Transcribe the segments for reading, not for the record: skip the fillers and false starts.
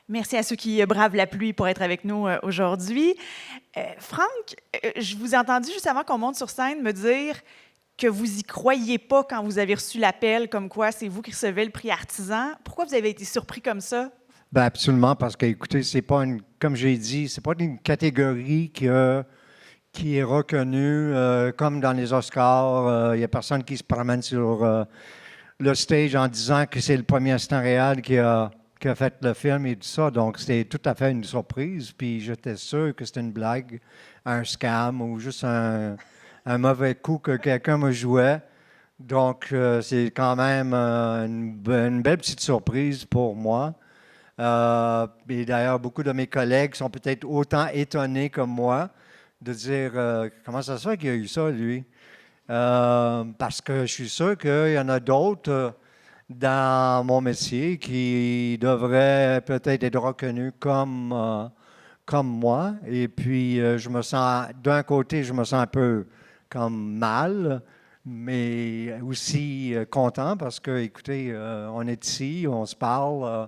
Merci à ceux qui bravent la pluie pour être avec nous aujourd'hui. Franck, je vous ai entendu juste avant qu'on monte sur scène me dire que vous y croyiez pas quand vous avez reçu l'appel, comme quoi c'est vous qui recevez le prix artisan. Pourquoi vous avez été surpris comme ça? Ben absolument, parce que, écoutez, c'est pas une, comme j'ai dit, c'est pas une catégorie qui est reconnue comme dans les Oscars. Il n'y a personne qui se promène sur le stage en disant que c'est le premier assistant réel qui a fait le film et tout ça. Donc, c'était tout à fait une surprise. Puis, j'étais sûr que c'était une blague, un scam ou juste un mauvais coup que quelqu'un me jouait. Donc, c'est quand même une belle petite surprise pour moi. Et d'ailleurs, beaucoup de mes collègues sont peut-être autant étonnés comme moi de dire comment ça se fait qu'il a eu ça, lui. Parce que je suis sûr qu'il y en a d'autres dans mon métier qui devraient peut-être être reconnus comme moi. Et puis, je me sens, d'un côté, je me sens un peu comme mal, mais aussi content parce que, écoutez, on est ici, on se parle.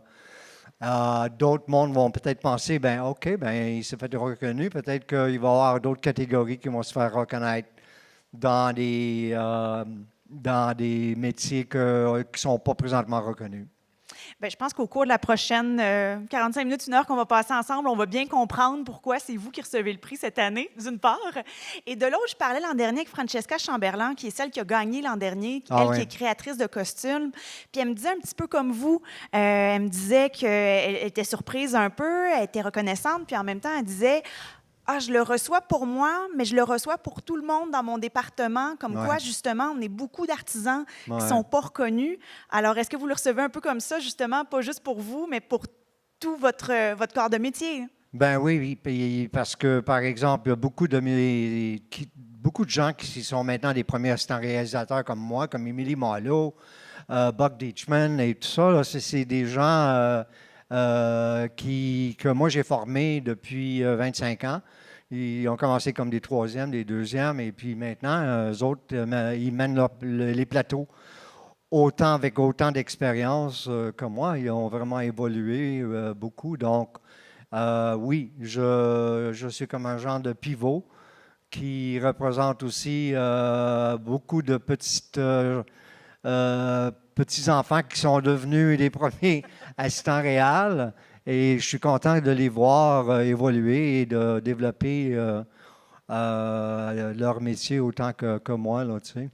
D'autres mondes vont peut-être penser, ben OK, ben il s'est fait reconnu, peut-être qu'il va y avoir d'autres catégories qui vont se faire reconnaître dans dans des métiers qui ne sont pas présentement reconnus. Bien, je pense qu'au cours de la prochaine 45 minutes, 1 heure qu'on va passer ensemble, on va bien comprendre pourquoi c'est vous qui recevez le prix cette année, d'une part. Et de l'autre, je parlais l'an dernier avec Francesca Chamberlain, qui est celle qui a gagné l'an dernier, elle qui est créatrice de costumes. Puis elle me disait un petit peu comme vous, elle me disait qu'elle était surprise un peu, elle était reconnaissante, puis en même temps, elle disait... Ah, je le reçois pour moi, mais je le reçois pour tout le monde dans mon département. Comme quoi, justement, on est beaucoup d'artisans qui ne sont pas reconnus. Alors, est-ce que vous le recevez un peu comme ça, justement, pas juste pour vous, mais pour tout votre corps de métier? Ben oui, oui, parce que, par exemple, il y a beaucoup de gens qui sont maintenant des premiers assistants réalisateurs comme moi, comme Émilie Malo, Buck Ditchman et tout ça. C'est des gens que moi j'ai formés depuis 25 ans. Ils ont commencé comme des troisièmes, des deuxièmes, et puis maintenant, eux autres, ils mènent les plateaux avec autant d'expérience que moi. Ils ont vraiment évolué beaucoup. Donc, oui, je suis comme un genre de pivot qui représente aussi beaucoup de petits enfants qui sont devenus les premiers assistants réels. Et je suis content de les voir évoluer et de développer leur métier autant que moi, là, tu sais.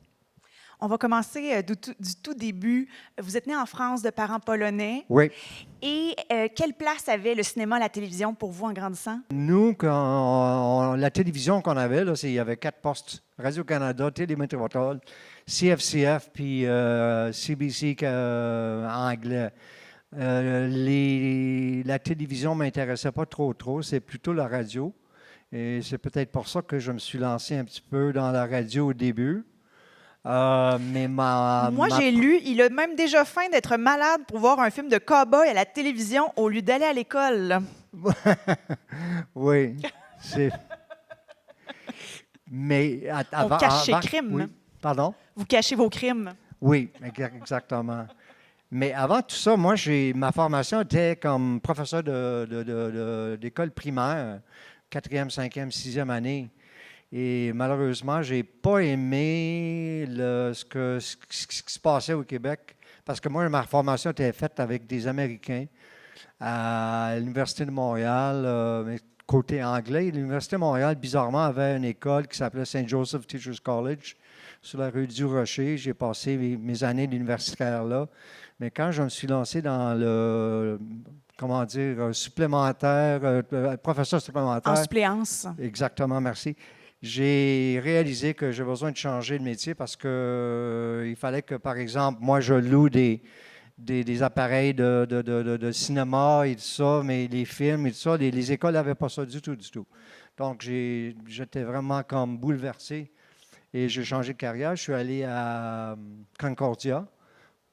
On va commencer du tout début. Vous êtes né en France de parents polonais. Oui. Et quelle place avait le cinéma, la télévision pour vous en grandissant? Nous, la télévision qu'on avait, là, il y avait 4 postes. Radio-Canada, Télémétropole, CFCF, puis CBC anglais. La télévision ne m'intéressait pas trop. C'est plutôt la radio. Et c'est peut-être pour ça que je me suis lancé un petit peu dans la radio au début. Moi, j'ai lu, il a même déjà faim d'être malade pour voir un film de cow-boy à la télévision au lieu d'aller à l'école. Oui, c'est... Mais On cache ses crimes. Oui, pardon? Vous cachez vos crimes. Oui, exactement. Mais avant tout ça, moi, ma formation était comme professeur d'école primaire, 4e, 5e, 6e année. Et malheureusement, je n'ai pas aimé ce qui se passait au Québec parce que moi, ma formation était faite avec des Américains à l'Université de Montréal, mais côté anglais. L'Université de Montréal, bizarrement, avait une école qui s'appelait Saint Joseph Teachers College sur la rue du Rocher. J'ai passé mes années d'universitaire là. Mais quand je me suis lancé dans le, comment dire, supplémentaire, professeur supplémentaire. En suppléance. Exactement, merci. J'ai réalisé que j'ai besoin de changer de métier parce que il fallait que, par exemple, moi, je loue des appareils de cinéma et tout ça, mais les films et tout ça, les écoles n'avaient pas ça du tout. Donc, j'étais vraiment comme bouleversé et j'ai changé de carrière. Je suis allé à Concordia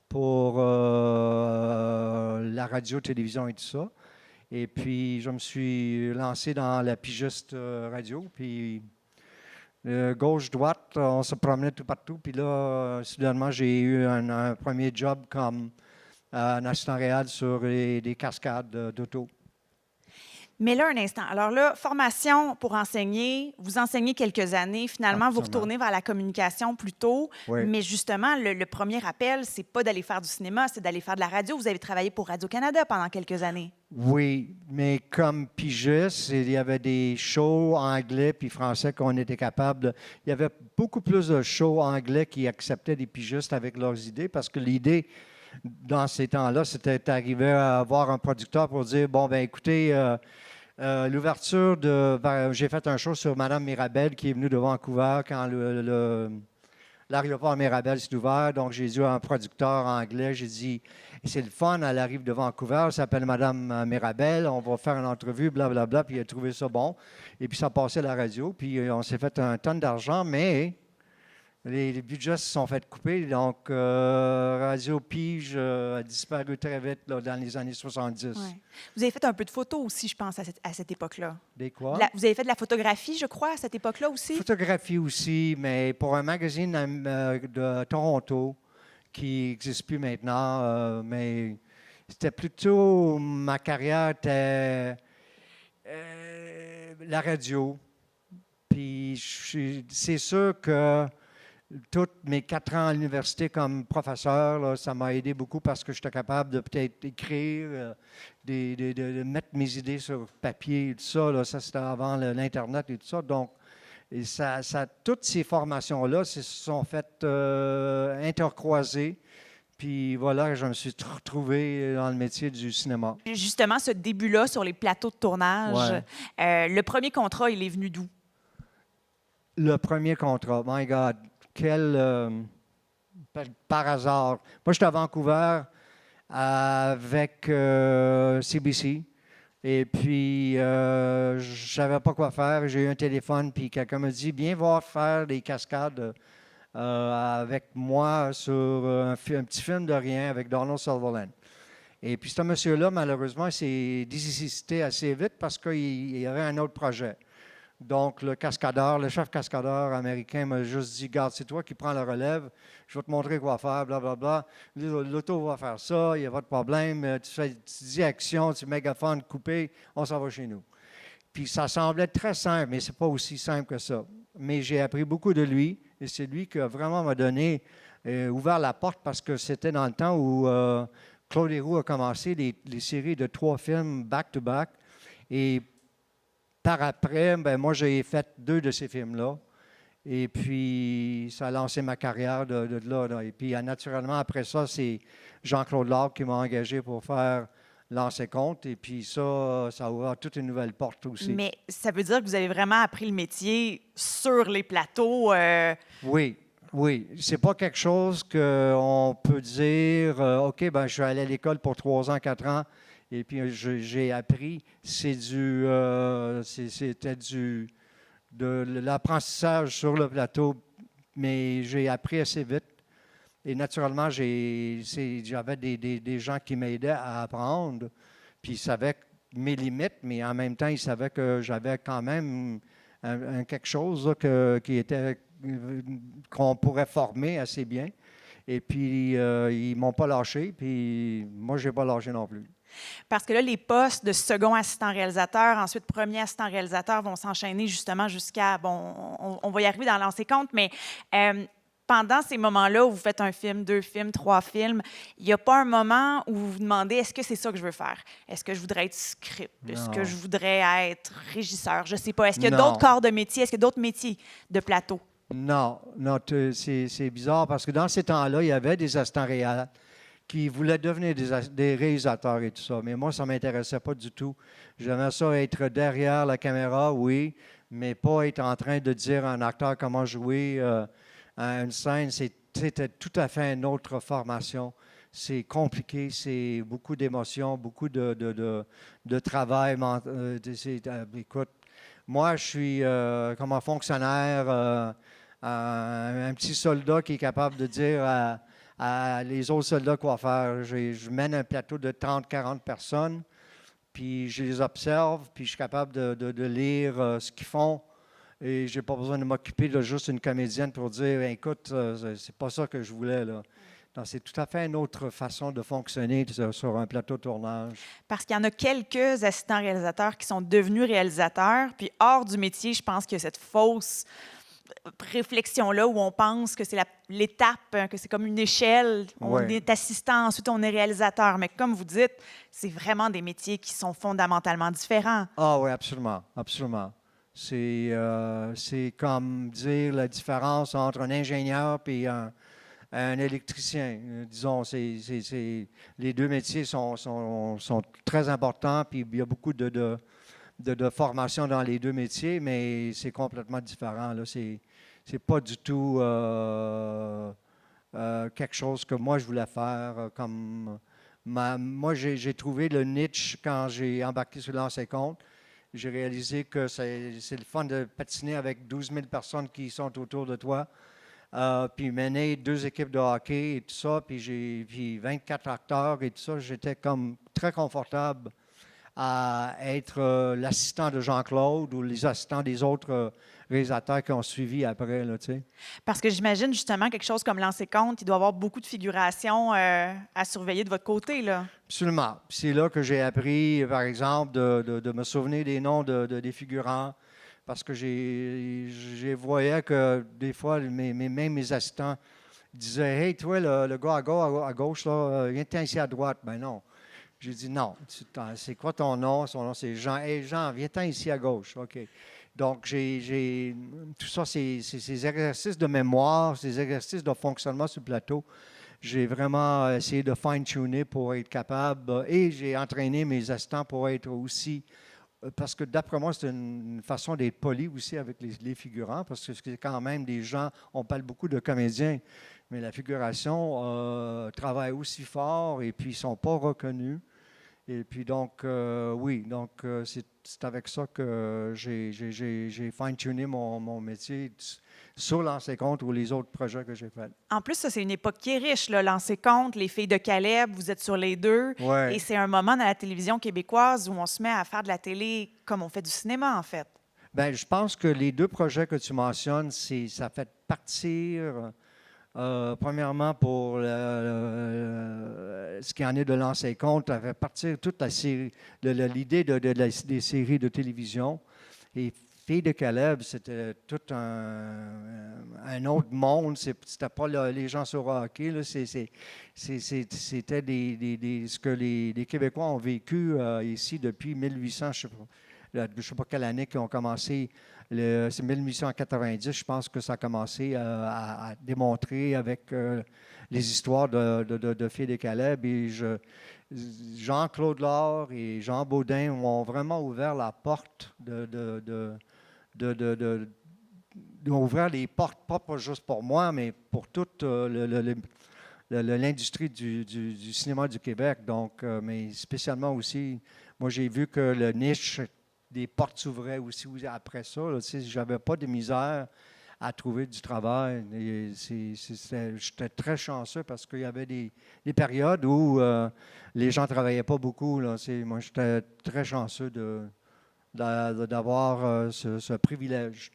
pour la radio, télévision et tout ça. Et puis, je me suis lancé dans la pigiste radio, puis gauche-droite, on se promenait tout partout. Puis là, soudainement, j'ai eu un premier job comme un assistant réel sur des cascades d'auto. Mais là, un instant. Alors là, formation pour enseigner, vous enseignez quelques années. Finalement, vous Absolument. retournez vers la communication plus tôt. Oui. Mais justement, le premier appel, c'est pas d'aller faire du cinéma, c'est d'aller faire de la radio. Vous avez travaillé pour Radio-Canada pendant quelques années. Oui, mais comme pigiste, il y avait des shows anglais puis français qu'on était capable de... Il y avait beaucoup plus de shows anglais qui acceptaient des pigistes avec leurs idées parce que l'idée, dans ces temps-là, c'était d'arriver à avoir un producteur pour dire, bon, ben écoutez, l'ouverture de... J'ai fait un show sur Madame Mirabel qui est venue de Vancouver quand l'aéroport Mirabel s'est ouvert. Donc, j'ai dit à un producteur anglais, j'ai dit, c'est le fun, elle arrive de Vancouver, elle s'appelle Madame Mirabel, on va faire une entrevue, blablabla, puis il a trouvé ça bon. Et puis, ça passait à la radio, puis on s'est fait un tonne d'argent, mais les budgets se sont fait couper. Donc, Radio Pige a disparu très vite là, dans les années 70. Ouais. Vous avez fait un peu de photos aussi, je pense, à cette époque-là. Des quoi? Vous avez fait de la photographie, je crois, à cette époque-là aussi? Photographie aussi, mais pour un magazine de Toronto qui n'existe plus maintenant, mais c'était plutôt ma carrière était la radio. Puis c'est sûr que tous mes 4 ans à l'université comme professeur, là, ça m'a aidé beaucoup parce que j'étais capable de peut-être écrire, de mettre mes idées sur papier et tout ça. Là, ça, c'était avant l'Internet et tout ça. Donc, et toutes ces formations-là se sont faites intercroiser. Puis voilà, je me suis retrouvé dans le métier du cinéma. Justement, ce début-là sur les plateaux de tournage, le premier contrat, il est venu d'où? Le premier contrat, my God, par hasard. Moi, j'étais à Vancouver avec CBC. Et puis, je ne savais pas quoi faire. J'ai eu un téléphone, puis quelqu'un me dit, viens voir faire des cascades avec moi sur un petit film de rien avec Donald Sutherland. Et puis, ce monsieur-là, malheureusement, s'est désisté assez vite parce qu'il y avait un autre projet. Donc, le chef cascadeur américain m'a juste dit, garde, c'est toi qui prends la relève, je vais te montrer quoi faire, blablabla. L'auto va faire ça, il n'y a pas de problème. Tu dis action, tu mégaphone, coupé, on s'en va chez nous. Puis ça semblait très simple, mais ce n'est pas aussi simple que ça. Mais j'ai appris beaucoup de lui, et c'est lui qui a vraiment m'a donné, ouvert la porte parce que c'était dans le temps où Claude Héroux a commencé les séries de 3 films back-to-back. Et par après, ben, moi, j'ai fait 2 de ces films-là. Et puis, ça a lancé ma carrière de là. Et puis, naturellement, après ça, c'est Jean-Claude Largue qui m'a engagé pour faire Lancer compte. Et puis, ça a ouvert toute une nouvelle porte aussi. Mais ça veut dire que vous avez vraiment appris le métier sur les plateaux? Oui. C'est pas quelque chose qu'on peut dire, OK, ben, je suis allé à l'école pour 3 ans, 4 ans. Et puis, j'ai appris, c'était de l'apprentissage sur le plateau, mais j'ai appris assez vite. Et naturellement, j'avais des gens qui m'aidaient à apprendre, puis ils savaient mes limites, mais en même temps, ils savaient que j'avais quand même quelque chose là, qu'on pourrait former assez bien. Et puis, ils ne m'ont pas lâché, puis moi, je n'ai pas lâché non plus. Parce que là, les postes de second assistant réalisateur, ensuite premier assistant réalisateur vont s'enchaîner justement jusqu'à, bon, on va y arriver dans Lancer compte, mais pendant ces moments-là où vous faites un film, 2 films, 3 films, il n'y a pas un moment où vous vous demandez, est-ce que c'est ça que je veux faire? Est-ce que je voudrais être script? Est-ce que je voudrais être régisseur? Je ne sais pas. Est-ce qu'il y a d'autres corps de métier? Est-ce qu'il y a d'autres métiers de plateau? Non, c'est bizarre parce que dans ces temps-là, il y avait des assistants réels qui voulaient devenir des réalisateurs et tout ça. Mais moi, ça ne m'intéressait pas du tout. J'aimais ça être derrière la caméra, oui, mais pas être en train de dire à un acteur comment jouer à une scène. C'était tout à fait une autre formation. C'est compliqué, c'est beaucoup d'émotions, beaucoup de travail. Écoute, moi, je suis comme un fonctionnaire, un petit soldat qui est capable de dire à les autres soldats quoi faire. Je mène un plateau de 30-40 personnes, puis je les observe, puis je suis capable de lire ce qu'ils font. Et je n'ai pas besoin de m'occuper de juste une comédienne pour dire, écoute, c'est pas ça que je voulais, là. Donc, c'est tout à fait une autre façon de fonctionner sur un plateau de tournage. Parce qu'il y en a quelques assistants réalisateurs qui sont devenus réalisateurs, puis hors du métier, je pense qu'il y a cette fausse réflexion-là où on pense que c'est l'étape, que c'est comme une échelle. On Ouais. est assistant, ensuite on est réalisateur. Mais comme vous dites, c'est vraiment des métiers qui sont fondamentalement différents. Ah oui, absolument, absolument. C'est comme dire la différence entre un ingénieur et un électricien. Disons, les deux métiers sont très importants, puis il y a beaucoup de formation dans les deux métiers, mais c'est complètement différent. Là. C'est pas du tout quelque chose que moi je voulais faire. Moi, j'ai trouvé le niche quand j'ai embarqué sur Lancer Compte. J'ai réalisé que c'est le fun de patiner avec 12 000 personnes qui sont autour de toi. Puis mener 2 équipes de hockey et tout ça, puis 24 acteurs et tout ça. J'étais comme très confortable à être l'assistant de Jean-Claude ou les assistants des autres réalisateurs qui ont suivi après, là, tu sais. Parce que j'imagine justement quelque chose comme Lancer Compte, il doit y avoir beaucoup de figurations à surveiller de votre côté, là. Absolument. Puis c'est là que j'ai appris, par exemple, de me souvenir des noms des figurants, parce que j'ai voyais que des fois, même mes assistants disaient « Hey, toi, le gars à gauche, là, viens-t'en ici à droite. » Ben non. J'ai dit non. C'est quoi ton nom? Son nom, c'est Jean. Hey, Jean, viens-t'en ici à gauche. OK. Donc, tout ça, c'est ces exercices de mémoire, ces exercices de fonctionnement sur le plateau. J'ai vraiment essayé de fine-tuner pour être capable. Et j'ai entraîné mes assistants pour être aussi. Parce que d'après moi, c'est une façon d'être poli aussi avec les figurants, parce que c'est quand même des gens, on parle beaucoup de comédiens, mais la figuration travaille aussi fort et puis ils ne sont pas reconnus. Et puis donc, oui, donc c'est avec ça que j'ai fine-tuné mon métier sur Lancer Compte ou les autres projets que j'ai faits. En plus, ça, c'est une époque qui est riche, là. Lancer Compte, Les Filles de Caleb, vous êtes sur les deux. Ouais. Et c'est un moment dans la télévision québécoise où on se met à faire de la télé comme on fait du cinéma, en fait. Bien, je pense que les 2 projets que tu mentionnes, ça fait partir, premièrement, pour ce qui en est de Lancer Compte, ça fait partir toute la série, l'idée des séries de télévision. Et Filles de Caleb, c'était tout un autre monde. C'était pas les gens sur hockey. Là. C'était ce que les Québécois ont vécu ici depuis 1800, je ne sais pas quelle année qu'ils ont commencé. C'est 1890, je pense que ça a commencé à démontrer avec les histoires de Filles de Caleb. Et Jean-Claude Laure et Jean Baudin ont vraiment ouvert la porte d'ouvrir les portes, pas juste pour moi, mais pour toute l'industrie du cinéma du Québec. Donc, mais spécialement aussi, moi, j'ai vu que le niche des portes s'ouvraient aussi après ça. Là, tu sais, j'avais pas de misère à trouver du travail. J'étais très chanceux parce qu'il y avait des périodes où les gens ne travaillaient pas beaucoup. Là, moi, j'étais très chanceux d'avoir ce privilège.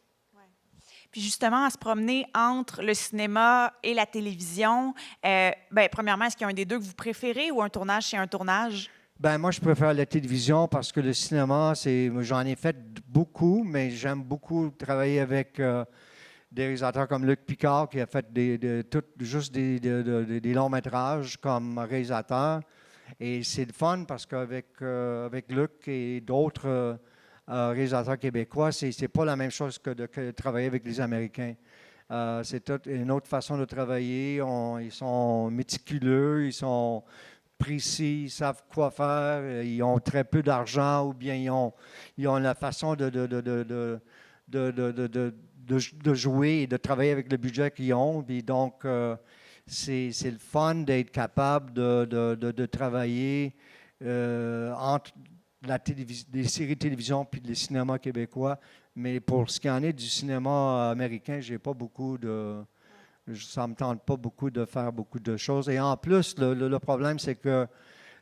Puis justement, à se promener entre le cinéma et la télévision, premièrement, est-ce qu'il y a un des deux que vous préférez ou un tournage, c'est un tournage? Ben moi, je préfère la télévision parce que le cinéma, j'en ai fait beaucoup, mais j'aime beaucoup travailler avec des réalisateurs comme Luc Picard, qui a fait juste des longs métrages comme réalisateur. Et c'est le fun parce qu'avec avec Luc et d'autres réalisateurs québécois, c'est pas la même chose que de travailler avec les Américains. C'est une autre façon de travailler. Ils sont méticuleux, ils sont précis, ils savent quoi faire, ils ont très peu d'argent ou bien ils ont la façon de jouer et de travailler avec le budget qu'ils ont. Puis donc, c'est le fun d'être capable de travailler entre les séries de télévision puis le cinéma québécois. Mais pour ce qui en est du cinéma américain, j'ai pas beaucoup ça ne me tente pas beaucoup de faire beaucoup de choses. Et en plus, le problème, c'est que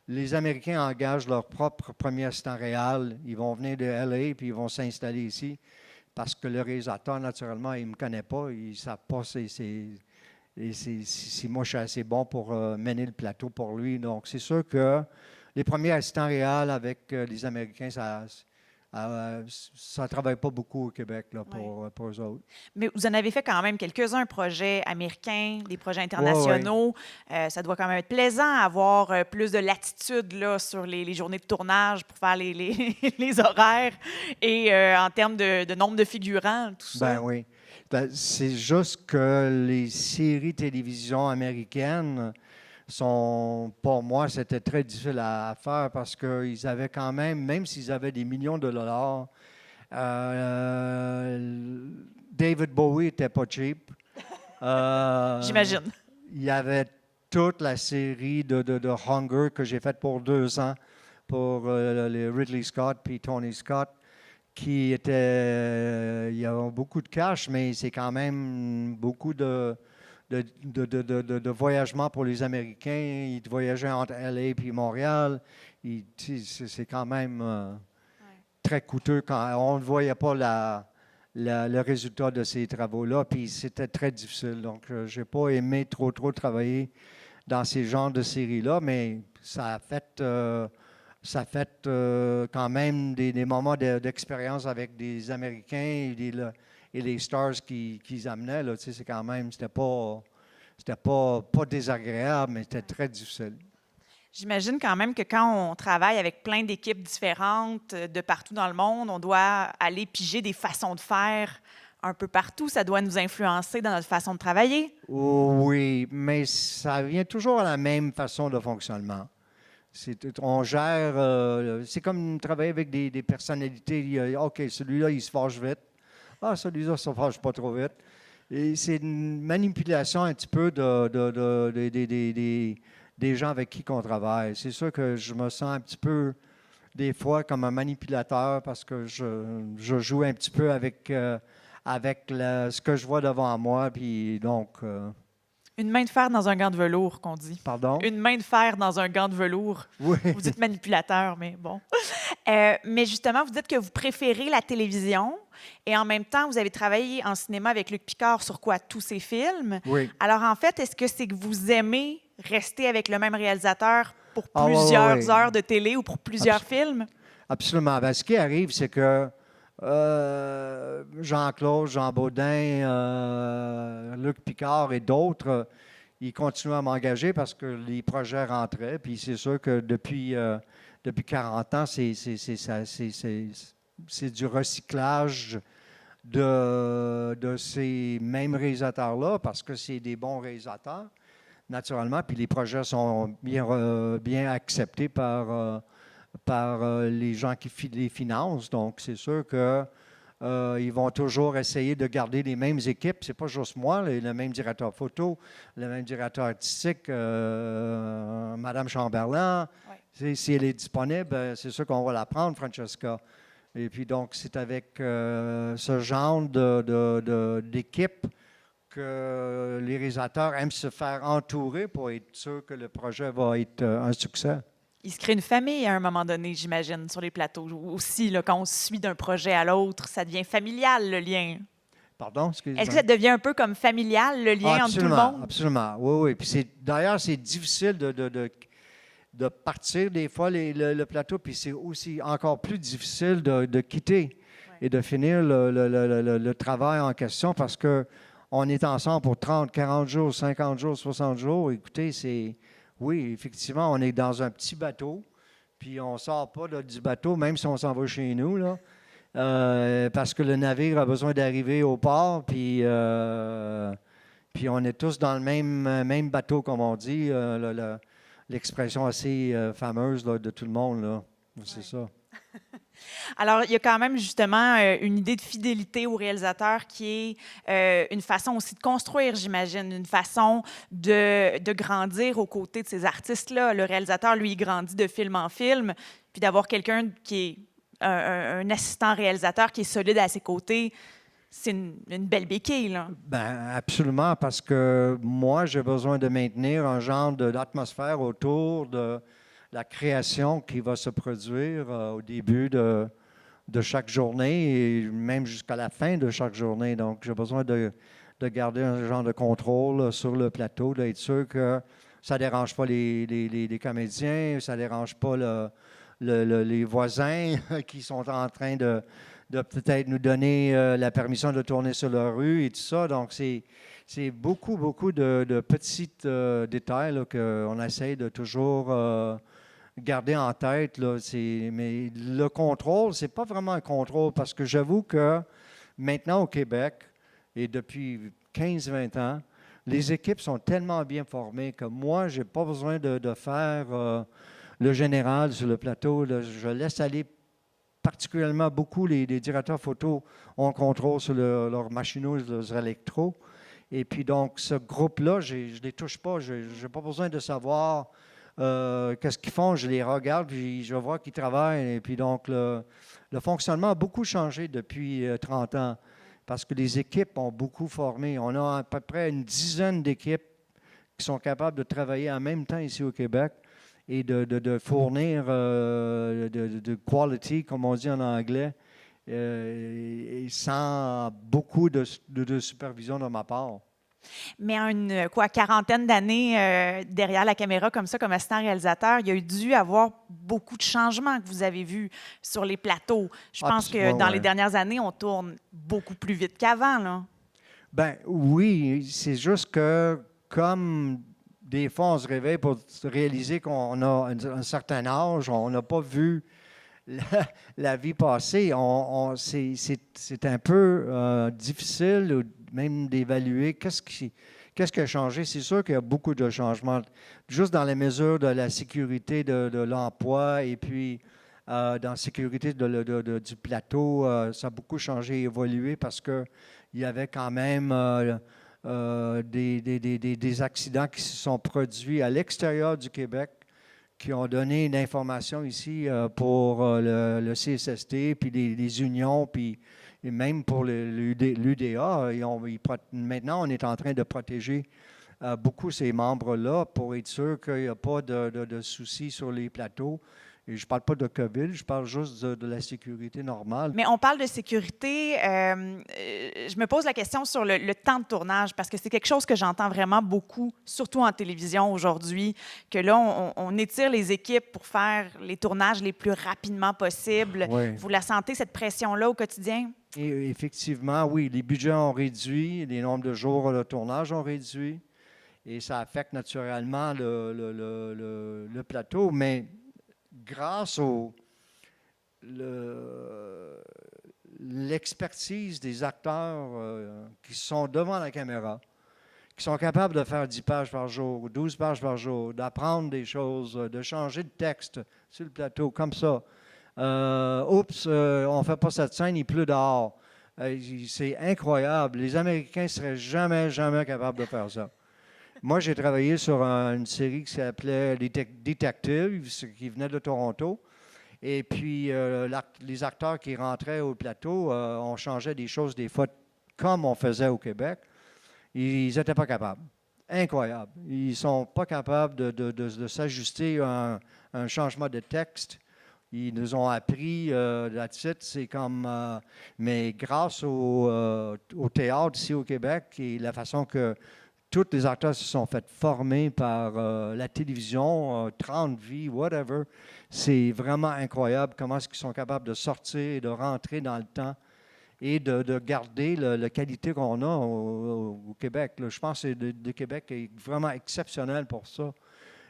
les Américains engagent leur propre premier assistant réel. Ils vont venir de LA puis ils vont s'installer ici parce que le réalisateur, naturellement, il ne me connaît pas. Ils ne savent pas Et moi, je suis assez bon pour mener le plateau pour lui. Donc, c'est sûr que les premiers assistants réels avec les Américains, ça ne travaille pas beaucoup au Québec là, pour eux autres. Mais vous en avez fait quand même quelques-uns, projets américains, des projets Ouais. internationaux. Ça doit quand même être plaisant d'avoir plus de latitude là, sur les journées de tournage pour faire les horaires et en termes de nombre de figurants, tout ça. Ben oui. Ben, c'est juste que les séries télévision américaines pour moi, c'était très difficile à faire parce qu'ils avaient quand même s'ils avaient des millions de dollars, David Bowie n'était pas cheap. J'imagine. Il y avait toute la série de Hunger que j'ai faite pour 2 ans pour les Ridley Scott puis Tony Scott, qui était, il y a beaucoup de cash, mais c'est quand même beaucoup de voyagement pour les Américains. Ils voyageaient entre LA et Montréal. C'est quand même très coûteux quand on ne voyait pas le résultat de ces travaux-là. Puis c'était très difficile. Donc, je n'ai pas aimé trop travailler dans ces genres de séries-là, mais ça a fait quand même des moments d'expérience avec des Américains et les stars qu'ils amenaient. Là, c'est quand même, c'était pas désagréable, mais c'était très difficile. J'imagine quand même que quand on travaille avec plein d'équipes différentes de partout dans le monde, on doit aller piger des façons de faire un peu partout. Ça doit nous influencer dans notre façon de travailler. Oui, mais ça vient toujours à la même façon de fonctionnement. On gère, c'est comme travailler avec des personnalités. OK, celui-là, il se fâche vite. Ah, celui-là, il ne se fâche pas trop vite. Et c'est une manipulation un petit peu des gens avec qui on travaille. C'est sûr que je me sens un petit peu, des fois, comme un manipulateur parce que je joue un petit peu avec ce que je vois devant moi. Puis donc... Une main de fer dans un gant de velours, qu'on dit. Pardon? Une main de fer dans un gant de velours. Oui. Vous dites manipulateur, mais bon. Mais justement, vous dites que vous préférez la télévision et en même temps, vous avez travaillé en cinéma avec Luc Picard sur quoi? Tous ses films. Oui. Alors, en fait, est-ce que c'est que vous aimez rester avec le même réalisateur pour plusieurs heures de télé ou pour plusieurs films? Absolument. Ben, ce qui arrive, c'est que Jean-Claude, Jean Baudin, Luc Picard et d'autres, ils continuent à m'engager parce que les projets rentraient. Puis c'est sûr que depuis 40 ans, c'est du recyclage de ces mêmes réalisateurs-là parce que c'est des bons réalisateurs, naturellement. Puis les projets sont bien acceptés par les gens qui les financent. Donc, c'est sûr qu'ils vont toujours essayer de garder les mêmes équipes. C'est pas juste moi, le même directeur photo, le même directeur artistique, Madame Chamberlain. Oui. Si elle est disponible, c'est sûr qu'on va la prendre, Francesca. Et puis, donc, c'est avec ce genre d'équipe que les réalisateurs aiment se faire entourer pour être sûr que le projet va être un succès. Il se crée une famille à un moment donné, j'imagine, sur les plateaux. Aussi, là, quand on se suit d'un projet à l'autre, ça devient familial, le lien. Pardon, excusez-moi. Est-ce que ça devient un peu comme familial, le lien entre tout le monde? Absolument, oui. Puis d'ailleurs, c'est difficile de partir des fois le plateau, puis c'est aussi encore plus difficile de quitter et de finir le travail en question parce qu'on est ensemble pour 30, 40 jours, 50 jours, 60 jours. Écoutez, oui, effectivement, on est dans un petit bateau, puis on ne sort pas du bateau, même si on s'en va chez nous, là, parce que le navire a besoin d'arriver au port, puis on est tous dans le même bateau, comme on dit, l'expression assez fameuse là, de tout le monde, là. C'est ça. Alors, il y a quand même justement une idée de fidélité au réalisateur qui est une façon aussi de construire, j'imagine, une façon de grandir aux côtés de ces artistes-là. Le réalisateur, lui, il grandit de film en film, puis d'avoir quelqu'un qui est un assistant réalisateur qui est solide à ses côtés, c'est une belle béquille, là. Bien, absolument, parce que moi, j'ai besoin de maintenir un genre d'atmosphère autour de la création qui va se produire au début de chaque journée et même jusqu'à la fin de chaque journée. Donc, j'ai besoin de de garder un genre de contrôle là, sur le plateau, d'être sûr que ça ne dérange pas les comédiens, ça ne dérange pas les voisins qui sont en train de peut-être nous donner la permission de tourner sur la rue et tout ça. Donc, c'est beaucoup, beaucoup de petits détails qu'on essaie de toujours garder en tête. Là. Mais le contrôle, c'est pas vraiment un contrôle parce que j'avoue que maintenant au Québec, et depuis 15-20 ans, les équipes sont tellement bien formées que moi, je n'ai pas besoin de faire le général sur le plateau. Là. Je laisse aller particulièrement beaucoup les directeurs photo ont contrôle sur leurs machinaux, leurs électros. Et puis donc, ce groupe-là, je ne les touche pas. Je n'ai pas besoin de savoir qu'est-ce qu'ils font. Je les regarde, puis je vois qu'ils travaillent. Et puis donc, le fonctionnement a beaucoup changé depuis 30 ans parce que les équipes ont beaucoup formé. On a à peu près une dizaine d'équipes qui sont capables de travailler en même temps ici au Québec et de fournir de quality, comme on dit en anglais, et sans beaucoup de supervision de ma part. Mais en une quarantaine d'années derrière la caméra, comme ça, comme assistant réalisateur, il y a dû avoir beaucoup de changements que vous avez vus sur les plateaux. Je pense que dans les dernières années, on tourne beaucoup plus vite qu'avant, là. Ben oui, c'est juste que comme des fois, on se réveille pour réaliser qu'on a un certain âge, on n'a pas vu la vie passer. C'est un peu difficile même d'évaluer qu'est-ce qui a changé. C'est sûr qu'il y a beaucoup de changements, juste dans les mesures de la sécurité de l'emploi et puis dans la sécurité du plateau. Ça a beaucoup changé et évolué parce qu'il y avait quand même des accidents qui se sont produits à l'extérieur du Québec qui ont donné une information ici pour le CSST, puis les unions, puis et même pour l'UDA. Maintenant, on est en train de protéger beaucoup ces membres-là pour être sûr qu'il n'y a pas de soucis sur les plateaux. Et je ne parle pas de COVID, je parle juste de la sécurité normale. Mais on parle de sécurité. Je me pose la question sur le temps de tournage, parce que c'est quelque chose que j'entends vraiment beaucoup, surtout en télévision aujourd'hui, que là, on étire les équipes pour faire les tournages les plus rapidement possible. Oui. Vous la sentez, cette pression-là, au quotidien? Et effectivement, oui, les budgets ont réduit, les nombres de jours de tournage ont réduit, et ça affecte naturellement le plateau, mais grâce l'expertise des acteurs qui sont devant la caméra, qui sont capables de faire 10 pages par jour, 12 pages par jour, d'apprendre des choses, de changer de texte sur le plateau, comme ça. On ne fait pas cette scène, il pleut dehors. C'est incroyable. Les Américains ne seraient jamais, jamais capables de faire ça. Moi, j'ai travaillé sur une série qui s'appelait Detective, qui venait de Toronto. Et puis, les acteurs qui rentraient au plateau, on changeait des choses des fois comme on faisait au Québec. Ils n'étaient pas capables. Incroyable. Ils ne sont pas capables de s'ajuster à un changement de texte. Ils nous ont appris, là-dessus, c'est comme... mais grâce au théâtre ici au Québec et la façon que tous les acteurs se sont fait former par la télévision, 30 vies, whatever. C'est vraiment incroyable comment est-ce qu'ils sont capables de sortir et de rentrer dans le temps et de garder la qualité qu'on a au Québec. Là, je pense que le Québec est vraiment exceptionnel pour ça.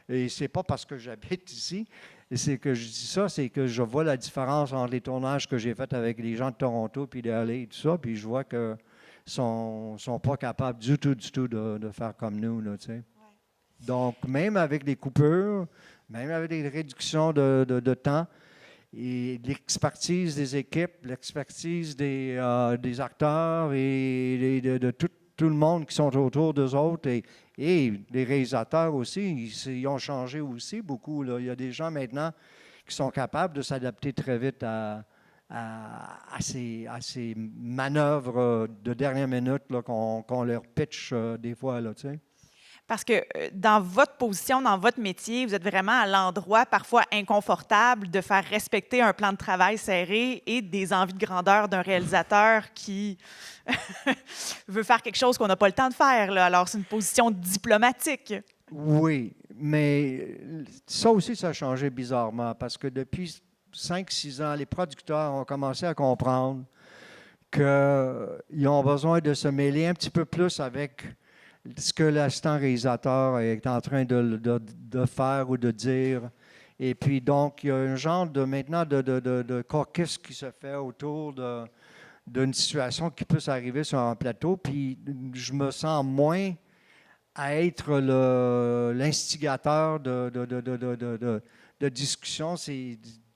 Et c'est pas parce que j'habite ici, et c'est que je dis ça, c'est que je vois la différence entre les tournages que j'ai faits avec les gens de Toronto puis de LA et tout ça, puis je vois que sont pas capables du tout de faire comme nous, là, tu sais. Ouais. Donc, même avec des coupures, même avec des réductions de temps, et l'expertise des équipes, l'expertise des acteurs et de tout le monde qui sont autour d'eux autres, et les réalisateurs aussi, ils ont changé aussi beaucoup, là. Il y a des gens maintenant qui sont capables de s'adapter très vite à ces manœuvres de dernière minute là, qu'on leur pitch des fois, là, tu sais. Parce que dans votre position, dans votre métier, vous êtes vraiment à l'endroit parfois inconfortable de faire respecter un plan de travail serré et des envies de grandeur d'un réalisateur qui veut faire quelque chose qu'on n'a pas le temps de faire, là. Alors, c'est une position diplomatique. Oui, mais ça aussi, ça a changé bizarrement parce que depuis 5-6 ans, les producteurs ont commencé à comprendre qu'ils ont besoin de se mêler un petit peu plus avec ce que l'assistant réalisateur est en train de faire ou de dire. Et puis, donc, il y a un genre maintenant de caucus qui se fait autour d'une situation qui peut s'arriver sur un plateau. Puis, je me sens moins à être l'instigateur de discussion.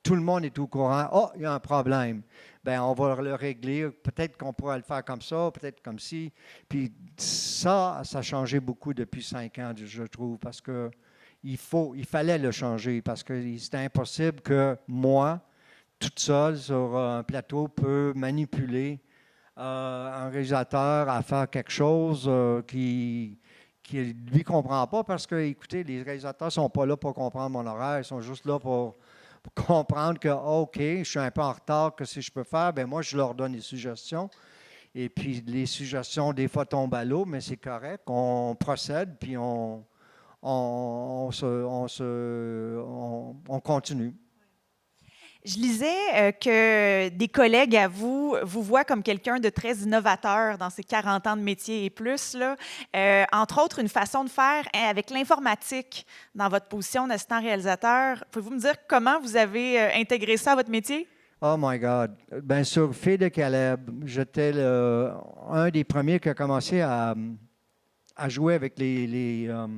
Tout le monde est au courant. Oh, il y a un problème. Bien, on va le régler. Peut-être qu'on pourra le faire comme ça, peut-être comme ci. Puis ça a changé beaucoup depuis 5 ans, je trouve, parce que il fallait le changer, parce que c'était impossible que moi, toute seule sur un plateau, peut manipuler un réalisateur à faire quelque chose qui ne lui comprend pas, parce que, écoutez, les réalisateurs ne sont pas là pour comprendre mon horaire, ils sont juste là pour comprendre que, OK, je suis un peu en retard, que si je peux faire, bien moi, je leur donne des suggestions. Et puis, les suggestions, des fois, tombent à l'eau, mais c'est correct. On procède, puis on continue. Je lisais que des collègues à vous vous voient comme quelqu'un de très innovateur dans ces 40 ans de métier et plus, là. Entre autres, une façon de faire avec l'informatique dans votre position d'assistant réalisateur. Pouvez-vous me dire comment vous avez intégré ça à votre métier? Oh my God! Bien, sur Filles de Caleb, j'étais un des premiers qui a commencé à jouer avec le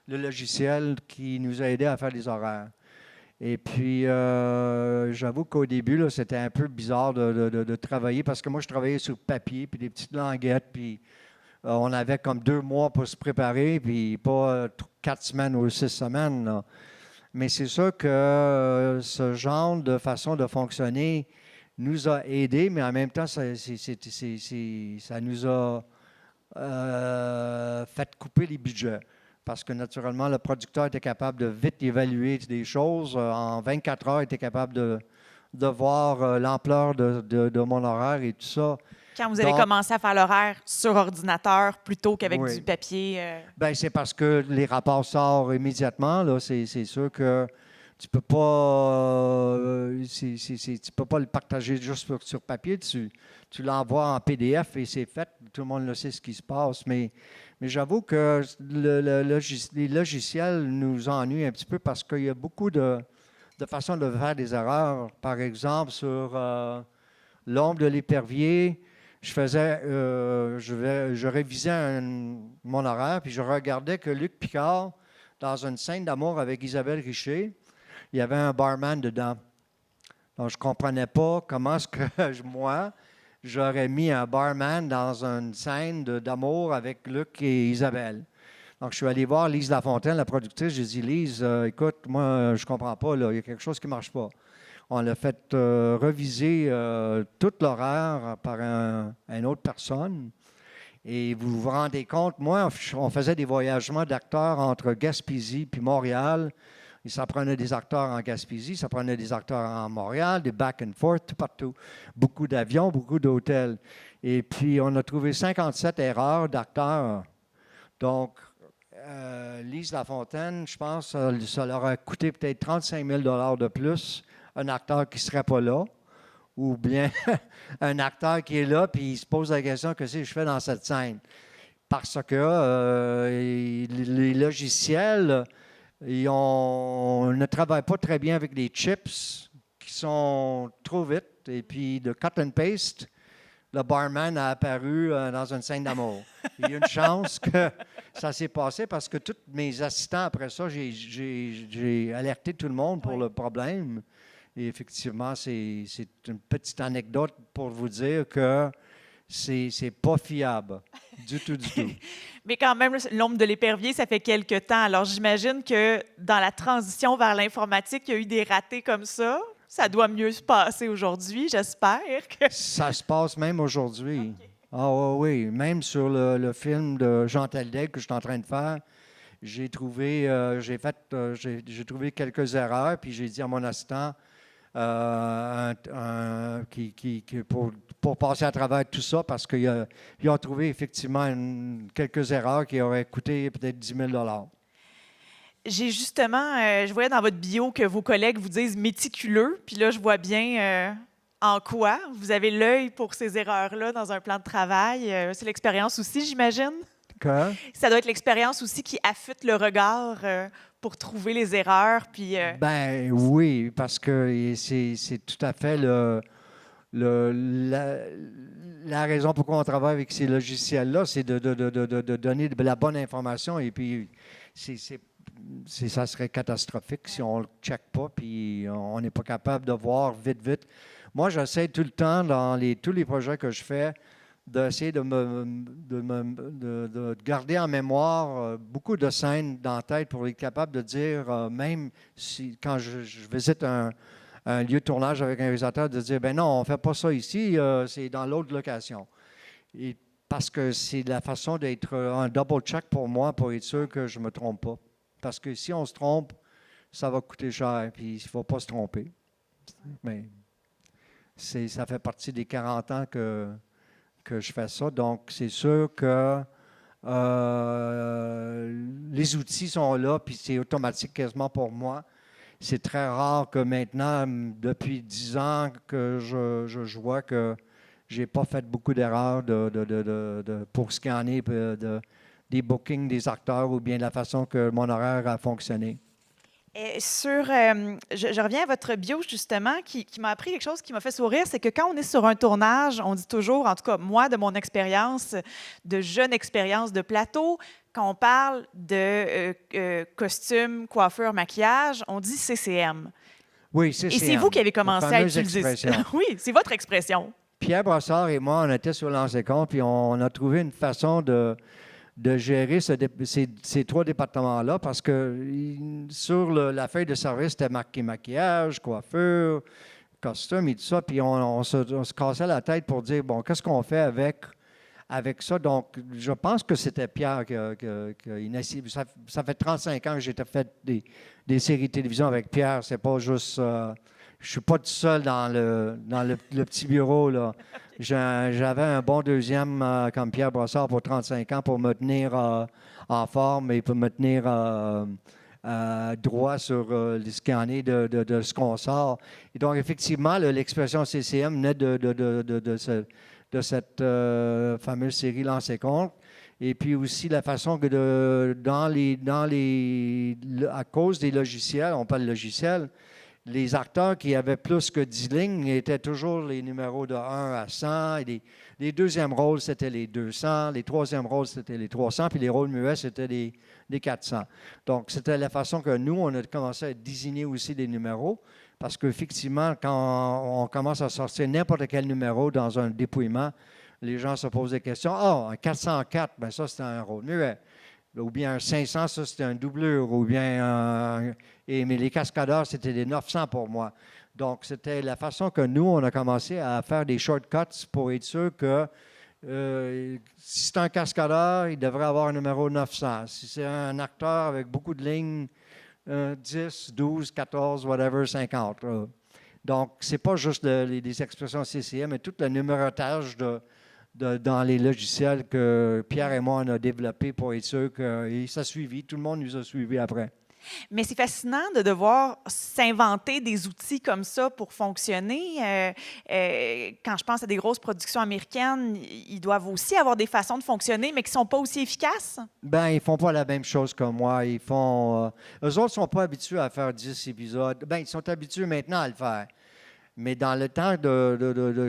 logiciel qui nous a aidés à faire des horaires. Et puis, j'avoue qu'au début, là, c'était un peu bizarre de travailler parce que moi, je travaillais sur papier, puis des petites languettes, puis on avait comme 2 mois pour se préparer, puis pas 4 semaines ou 6 semaines, là. Mais c'est sûr que ce genre de façon de fonctionner nous a aidés, mais en même temps, ça nous a fait couper les budgets. Parce que naturellement, le producteur était capable de vite évaluer des choses. En 24 heures, il était capable de voir l'ampleur de mon horaire et tout ça. Quand vous avez commencé à faire l'horaire sur ordinateur plutôt qu'avec oui. du papier? Bien, c'est parce que les rapports sortent immédiatement. Là. C'est sûr que tu peux pas, tu peux pas le partager juste sur papier. Tu l'envoies en PDF et c'est fait. Tout le monde le sait ce qui se passe. Mais j'avoue que les logiciels nous ennuient un petit peu parce qu'il y a beaucoup de façons de faire des erreurs. Par exemple, sur L'ombre de l'épervier, je révisais mon horaire, puis je regardais que Luc Picard, dans une scène d'amour avec Isabelle Richer, il y avait un barman dedans. Donc, je ne comprenais pas comment est-ce que moi, j'aurais mis un barman dans une scène d'amour avec Luc et Isabelle. Donc, je suis allé voir Lise Lafontaine, la productrice. J'ai dit, Lise, écoute, moi, je ne comprends pas, là, il y a quelque chose qui ne marche pas. On l'a fait reviser tout l'horaire par une autre personne. Et vous vous rendez compte, moi, on faisait des voyagements d'acteurs entre Gaspésie puis Montréal. Et ça prenait des acteurs en Gaspésie, ça prenait des acteurs en Montréal, des back and forth, tout partout. Beaucoup d'avions, beaucoup d'hôtels. Et puis, on a trouvé 57 erreurs d'acteurs. Donc, Lise Lafontaine, je pense, ça leur a coûté peut-être 35 000 $ de plus, un acteur qui ne serait pas là, ou bien un acteur qui est là, puis il se pose la question, qu'est-ce que je fais dans cette scène? Parce que les logiciels, on ne travaille pas très bien avec les chips qui sont trop vite. Et puis, de cut and paste, le barman a apparu dans une scène d'amour. Il y a une chance que ça s'est passé parce que tous mes assistants, après ça, j'ai alerté tout le monde pour le problème. Et effectivement, c'est une petite anecdote pour vous dire que c'est pas fiable du tout, du tout. Mais quand même, L'ombre de l'épervier, ça fait quelque temps. Alors, j'imagine que dans la transition vers l'informatique, il y a eu des ratés comme ça. Ça doit mieux se passer aujourd'hui, j'espère. Ça se passe même aujourd'hui. Okay. Ah oui, même sur le film de Jean Teldec que je suis en train de faire, j'ai trouvé, j'ai trouvé quelques erreurs, puis j'ai dit à mon assistant pour passer à travers tout ça, parce qu'ils ont trouvé effectivement quelques erreurs qui auraient coûté peut-être 10 000 $. J'ai justement, je voyais dans votre bio que vos collègues vous disent méticuleux, puis là, je vois bien en quoi vous avez l'œil pour ces erreurs-là dans un plan de travail. C'est l'expérience aussi, j'imagine? Que? Ça doit être l'expérience aussi qui affûte le regard pour trouver les erreurs, puis... Ben oui, parce que c'est tout à fait la raison pourquoi on travaille avec ces logiciels-là, c'est de donner de la bonne information, et puis ça serait catastrophique si on ne le check pas, puis on n'est pas capable de voir vite. Moi, j'essaie tout le temps, dans tous les projets que je fais, d'essayer de garder en mémoire beaucoup de scènes dans la tête pour être capable de dire, même si quand je visite un lieu de tournage avec un réalisateur, de dire, ben non, on ne fait pas ça ici, c'est dans l'autre location. Et parce que c'est la façon d'être un double check pour moi, pour être sûr que je ne me trompe pas. Parce que si on se trompe, ça va coûter cher, puis il ne faut pas se tromper. Mais ça fait partie des 40 ans que je fais ça. Donc, c'est sûr que les outils sont là, puis c'est automatique quasiment pour moi. C'est très rare que maintenant, depuis 10 ans, que je vois que je n'ai pas fait beaucoup d'erreurs pour ce qui en est des bookings des acteurs ou bien de la façon que mon horaire a fonctionné. Je reviens à votre bio, justement, qui m'a appris quelque chose qui m'a fait sourire, c'est que quand on est sur un tournage, on dit toujours, en tout cas, moi, de mon expérience, de jeune expérience de plateau, quand on parle de costume, coiffure, maquillage, on dit CCM. Oui, CCM. Et c'est vous qui avez commencé à utiliser ça. Oui, c'est votre expression. Pierre Brassard et moi, on était sur Lancé-Compte, puis on a trouvé une façon de gérer ces 3 départements-là, parce que sur la feuille de service, c'était marqué maquillage, coiffure, costume et tout ça, puis on se cassait la tête pour dire, bon, qu'est-ce qu'on fait avec ça? Donc, je pense que c'était Pierre qui a initié. Ça fait 35 ans que j'ai fait des séries de télévision avec Pierre. C'est pas juste... je suis pas tout seul dans le petit bureau, là. J'avais un bon deuxième comme Pierre Brassard pour 35 ans pour me tenir en forme et pour me tenir droit sur ce qu'il en est de ce qu'on sort. Et donc, effectivement, l'expression CCM naît de cette fameuse série Lancé-Compte. Et puis aussi la façon que à cause des logiciels, on parle de logiciels, les acteurs qui avaient plus que 10 lignes étaient toujours les numéros de 1 à 100. Et les deuxièmes rôles, c'était les 200. Les troisièmes rôles, c'était les 300. Puis les rôles muets, c'était les 400. Donc, c'était la façon que nous, on a commencé à désigner aussi des numéros. Parce qu'effectivement, quand on commence à sortir n'importe quel numéro dans un dépouillement, les gens se posent des questions. Ah, un 404, bien ça, c'était un rôle muet. Ou bien un 500, ça, c'était un doublure. Ou bien mais les cascadeurs, c'était des 900 pour moi. Donc, c'était la façon que nous, on a commencé à faire des shortcuts pour être sûr que si c'est un cascadeur, il devrait avoir un numéro 900. Si c'est un acteur avec beaucoup de lignes, 10, 12, 14, whatever, 50. Donc, ce n'est pas juste les expressions CCM, mais tout le numérotage dans les logiciels que Pierre et moi, on a développé pour être sûr que ça a suivi. Tout le monde nous a suivis après. Mais c'est fascinant de devoir s'inventer des outils comme ça pour fonctionner. Quand je pense à des grosses productions américaines, ils doivent aussi avoir des façons de fonctionner, mais qui ne sont pas aussi efficaces. Bien, ils ne font pas la même chose que moi. Eux autres ne sont pas habitués à faire 10 épisodes. Bien, ils sont habitués maintenant à le faire. Mais dans le temps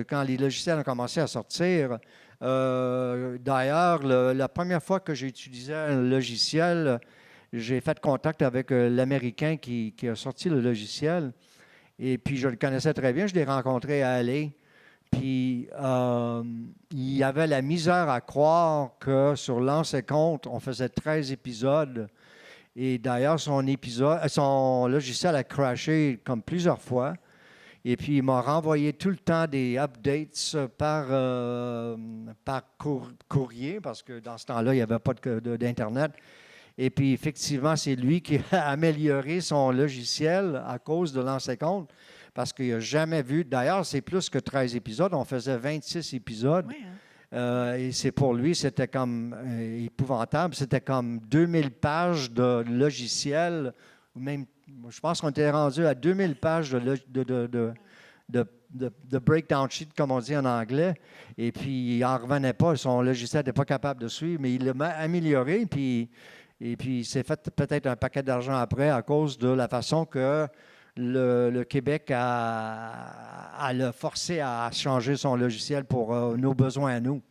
quand les logiciels ont commencé à sortir, d'ailleurs, la première fois que j'ai utilisé un logiciel, j'ai fait contact avec l'Américain qui a sorti le logiciel. Et puis, je le connaissais très bien. Je l'ai rencontré à LA. Puis, il avait la misère à croire que sur Lancé-Compte, on faisait 13 épisodes. Et d'ailleurs, son logiciel a crashé comme plusieurs fois. Et puis, il m'a renvoyé tout le temps des updates par courrier, parce que dans ce temps-là, il n'y avait pas d'Internet. Et puis, effectivement, c'est lui qui a amélioré son logiciel à cause de l'ancien compte, parce qu'il n'a jamais vu. D'ailleurs, c'est plus que 13 épisodes. On faisait 26 épisodes. Oui, hein? Et c'est pour lui, c'était comme épouvantable. C'était comme 2000 pages de logiciel, ou même, je pense qu'on était rendu à 2000 pages de breakdown sheet, comme on dit en anglais. Et puis, il n'en revenait pas. Son logiciel n'était pas capable de suivre, mais il l'a amélioré. Et puis, il s'est fait peut-être un paquet d'argent après à cause de la façon que le Québec a le forcé à changer son logiciel pour nos besoins à nous.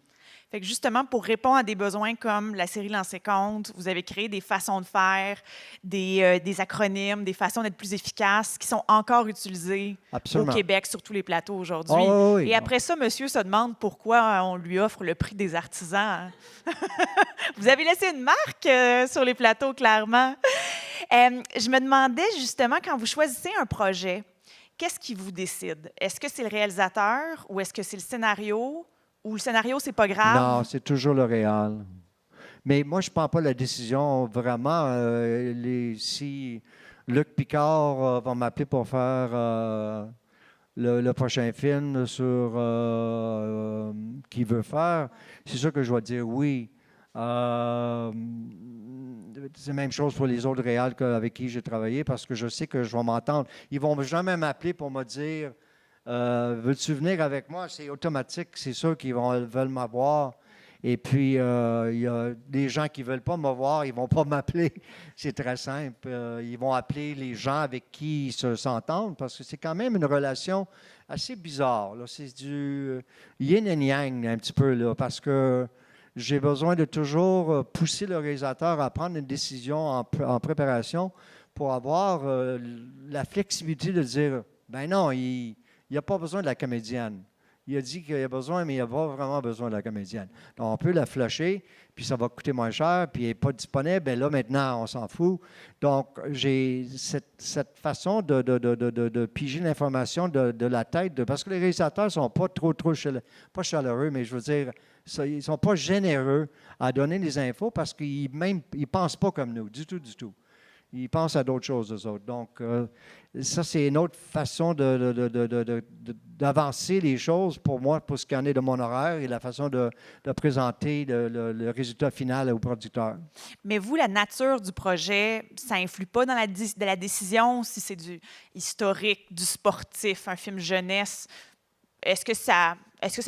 Fait que justement, pour répondre à des besoins comme la série Lancer Compte, vous avez créé des façons de faire, des acronymes, des façons d'être plus efficaces qui sont encore utilisées Absolument. au Québec sur tous les plateaux aujourd'hui. Oh, oui, oui. Et après ça, monsieur se demande pourquoi on lui offre le prix des artisans. Vous avez laissé une marque sur les plateaux, clairement. Je me demandais justement, quand vous choisissez un projet, qu'est-ce qui vous décide? Est-ce que c'est le réalisateur ou est-ce que c'est le scénario? Ou le scénario, c'est pas grave? Non, c'est toujours le réel. Mais moi, je ne prends pas la décision vraiment. Si Luc Picard va m'appeler pour faire le prochain film sur qu'il veut faire, c'est sûr que je vais dire oui. C'est la même chose pour les autres réals avec qui j'ai travaillé parce que je sais que je vais m'entendre. Ils ne vont jamais m'appeler pour me dire veux-tu venir avec moi? C'est automatique, c'est sûr qu'ils veulent m'avoir. Et puis, il y a des gens qui ne veulent pas me voir, ils ne vont pas m'appeler. C'est très simple. Ils vont appeler les gens avec qui ils s'entendent parce que c'est quand même une relation assez bizarre. Là. C'est du yin et yang un petit peu, là, parce que j'ai besoin de toujours pousser le réalisateur à prendre une décision en préparation pour avoir la flexibilité de dire, ben non, il n'y a pas besoin de la comédienne. Il a dit qu'il y a besoin, mais il n'y a pas vraiment besoin de la comédienne. Donc, on peut la flusher, puis ça va coûter moins cher, puis elle n'est pas disponible. Bien là, maintenant, on s'en fout. Donc, j'ai cette façon de piger l'information de la tête, parce que les réalisateurs ne sont pas trop pas chaleureux, mais je veux dire, ils ne sont pas généreux à donner des infos parce qu'ils ne pensent pas comme nous, du tout, du tout. Ils pensent à d'autres choses, eux autres. Donc, ça, c'est une autre façon d'avancer les choses pour moi, pour ce qu'il en est de mon horaire et la façon de présenter le résultat final au producteur. Mais vous, la nature du projet, ça influe pas dans la décision si c'est du historique, du sportif, un film jeunesse. Est-ce que ça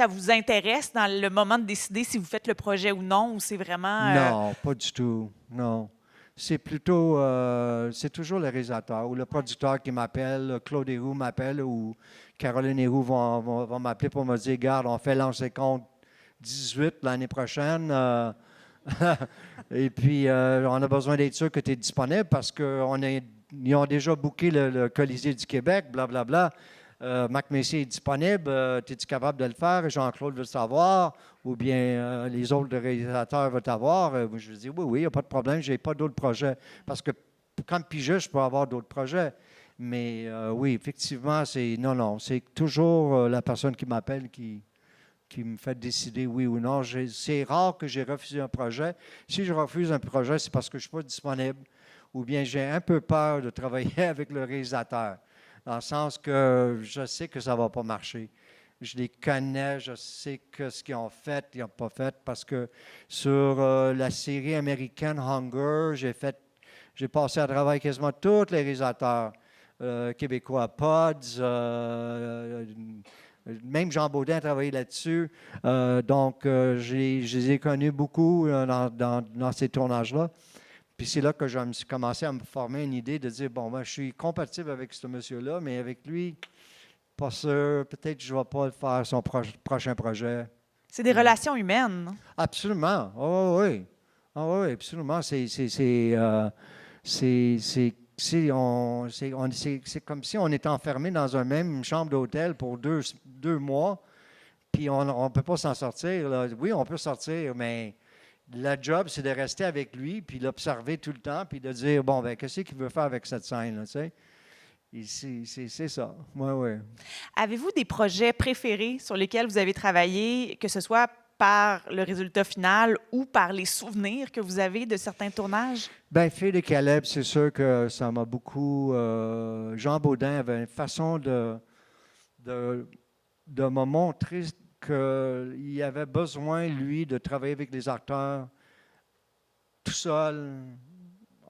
vous intéresse dans le moment de décider si vous faites le projet ou non, ou c'est vraiment... Non, pas du tout, non. C'est plutôt, c'est toujours le réalisateur ou le producteur qui m'appelle, Claude Héroux m'appelle ou Caroline Héroux va m'appeler pour me dire, regarde, on fait Lancer Compte 18 l'année prochaine. Et puis, on a besoin d'être sûr que tu es disponible parce qu'ils ont déjà booké le Colisée du Québec, blablabla. Marc Messier est disponible, es-tu capable de le faire? Jean-Claude veut le savoir, ou bien les autres réalisateurs veulent t'avoir. Je dis oui, il n'y a pas de problème, je n'ai pas d'autres projets. Parce que comme pigiste, je peux avoir d'autres projets. Mais oui, effectivement, non, c'est toujours la personne qui m'appelle qui me fait décider oui ou non. C'est rare que j'ai refusé un projet. Si je refuse un projet, c'est parce que je ne suis pas disponible, ou bien j'ai un peu peur de travailler avec le réalisateur. Dans le sens que je sais que ça ne va pas marcher. Je les connais, je sais que ce qu'ils ont fait, ils n'ont pas fait, parce que sur la série américaine Hunger, j'ai passé à travers quasiment tous les réalisateurs québécois, Pods, même Jean Baudin a travaillé là-dessus. Donc, je les ai connus beaucoup dans ces tournages-là. Puis c'est là que je me suis commencé à me former une idée de dire, bon, moi, je suis compatible avec ce monsieur-là, mais avec lui, pas sûr, peut-être que je ne vais pas faire son prochain projet. C'est des relations humaines. Absolument. Oh, oui. Oh, oui, absolument. C'est comme si on était enfermé dans une même chambre d'hôtel pour deux mois, puis on ne peut pas s'en sortir. Là. Oui, on peut sortir, mais... Le job, c'est de rester avec lui, puis l'observer tout le temps, puis de dire, bon, ben qu'est-ce qu'il veut faire avec cette scène, là, tu sais? Et c'est ça. Oui, oui. Avez-vous des projets préférés sur lesquels vous avez travaillé, que ce soit par le résultat final ou par les souvenirs que vous avez de certains tournages? Bien, Fille de Caleb, c'est sûr que ça m'a beaucoup... Jean Baudin avait une façon de me montrer qu'il avait besoin, lui, de travailler avec les acteurs tout seul,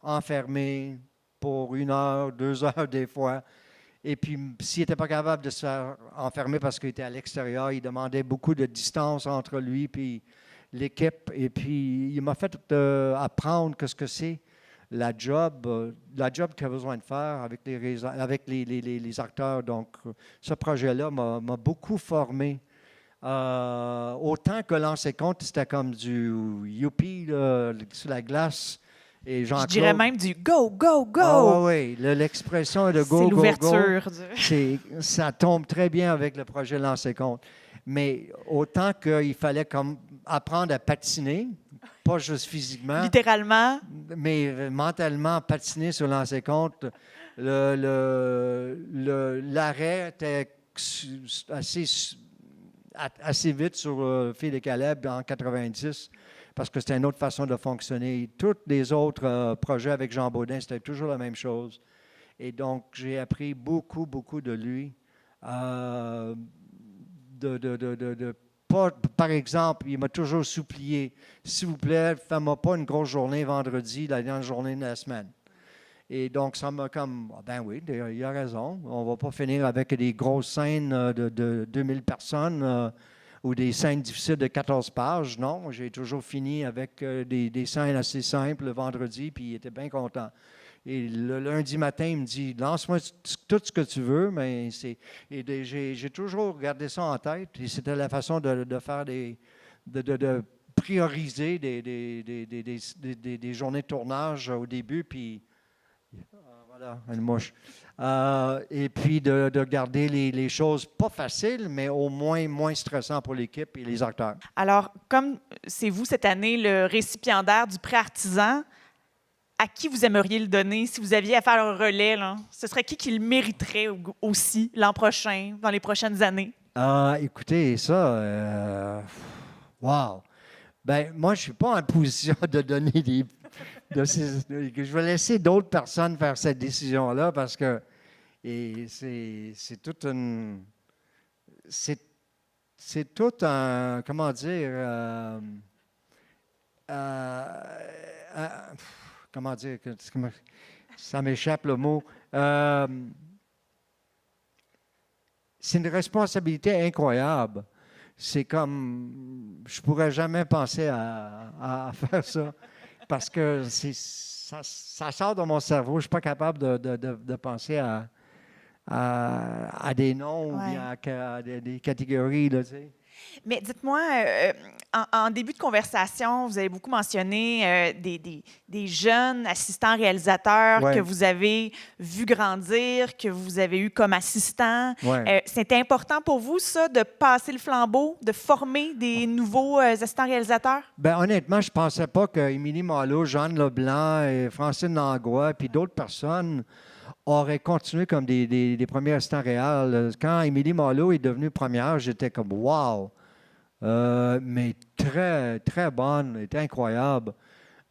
enfermé pour 1 heure, 2 heures des fois. Et puis, s'il n'était pas capable de se faire enfermer parce qu'il était à l'extérieur, il demandait beaucoup de distance entre lui et l'équipe. Et puis, il m'a fait apprendre ce que c'est la job qu'il a besoin de faire avec les acteurs. Donc, ce projet-là m'a beaucoup formé. Autant que Lancer Compte, c'était comme du youpi sur la glace. Et Je dirais même du go, go, go. Ah oui, l'expression de go, c'est go, l'ouverture. go. Ça tombe très bien avec le projet Lancer Compte. Mais autant qu'il fallait comme apprendre à patiner, pas juste physiquement. Littéralement. Mais mentalement, patiner sur Lancer Compte. L'arrêt était assez vite sur Fille de Caleb en 90 parce que c'était une autre façon de fonctionner. Tous les autres projets avec Jean Baudin, c'était toujours la même chose. Et donc, j'ai appris beaucoup, beaucoup de lui. Par exemple, il m'a toujours supplié, s'il vous plaît, fais-moi pas une grosse journée vendredi, la dernière journée de la semaine. Et donc, ça m'a comme, ben oui, il a raison. On ne va pas finir avec des grosses scènes de 2000 personnes ou des scènes difficiles de 14 pages. Non, j'ai toujours fini avec des scènes assez simples le vendredi, puis il était bien content. Et le lundi matin, il me dit, lance-moi tout ce que tu veux, mais j'ai toujours gardé ça en tête. Et c'était la façon de faire de prioriser des journées de tournage au début, puis voilà, une mouche. Et puis de garder les choses pas faciles, mais au moins stressant pour l'équipe et les acteurs. Alors, comme c'est vous cette année le récipiendaire du prix artisan, à qui vous aimeriez le donner si vous aviez à faire un relais? Là? Ce serait qui le mériterait aussi l'an prochain, dans les prochaines années? Écoutez, ça, wow! Ben, moi, je ne suis pas en position de donner je vais laisser d'autres personnes faire cette décision-là parce que c'est toute une... C'est tout un... Comment dire... comment dire? Ça m'échappe le mot. C'est une responsabilité incroyable. C'est comme... Je ne pourrais jamais penser à faire ça parce que ça sort de mon cerveau. Je ne suis pas capable de penser à des noms ou bien à des catégories. Là, tu sais. Mais dites-moi, en début de conversation, vous avez beaucoup mentionné des jeunes assistants réalisateurs que vous avez vus grandir, que vous avez eu comme assistants. C'était important pour vous, ça, de passer le flambeau, de former des nouveaux assistants réalisateurs? Bien, honnêtement, je ne pensais pas qu'Émilie Malo, Jeanne Leblanc, et Francine Langlois, puis d'autres personnes auraient continué comme des premiers assistants réels. Quand Émilie Malo est devenue première, j'étais comme « wow! Mais très, très bonne, était incroyable.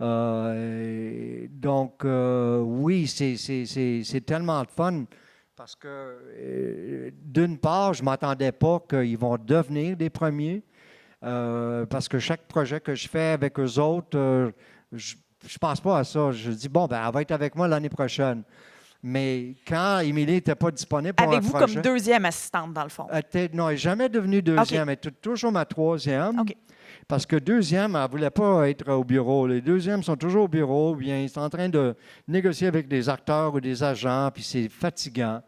Donc, oui, c'est tellement de fun parce que, d'une part, je ne m'attendais pas qu'ils vont devenir des premiers parce que chaque projet que je fais avec eux autres, je ne pense pas à ça. Je dis, bon, ben, elle va être avec moi l'année prochaine. Mais quand Émilie n'était pas disponible pour avec un vous projet... comme deuxième assistante, dans le fond? Non, elle n'est jamais devenue deuxième. Elle était toujours ma troisième. Parce que deuxième, elle ne voulait pas être au bureau. Les deuxièmes sont toujours au bureau. Bien, ils sont en train de négocier avec des acteurs ou des agents, puis c'est fatigant.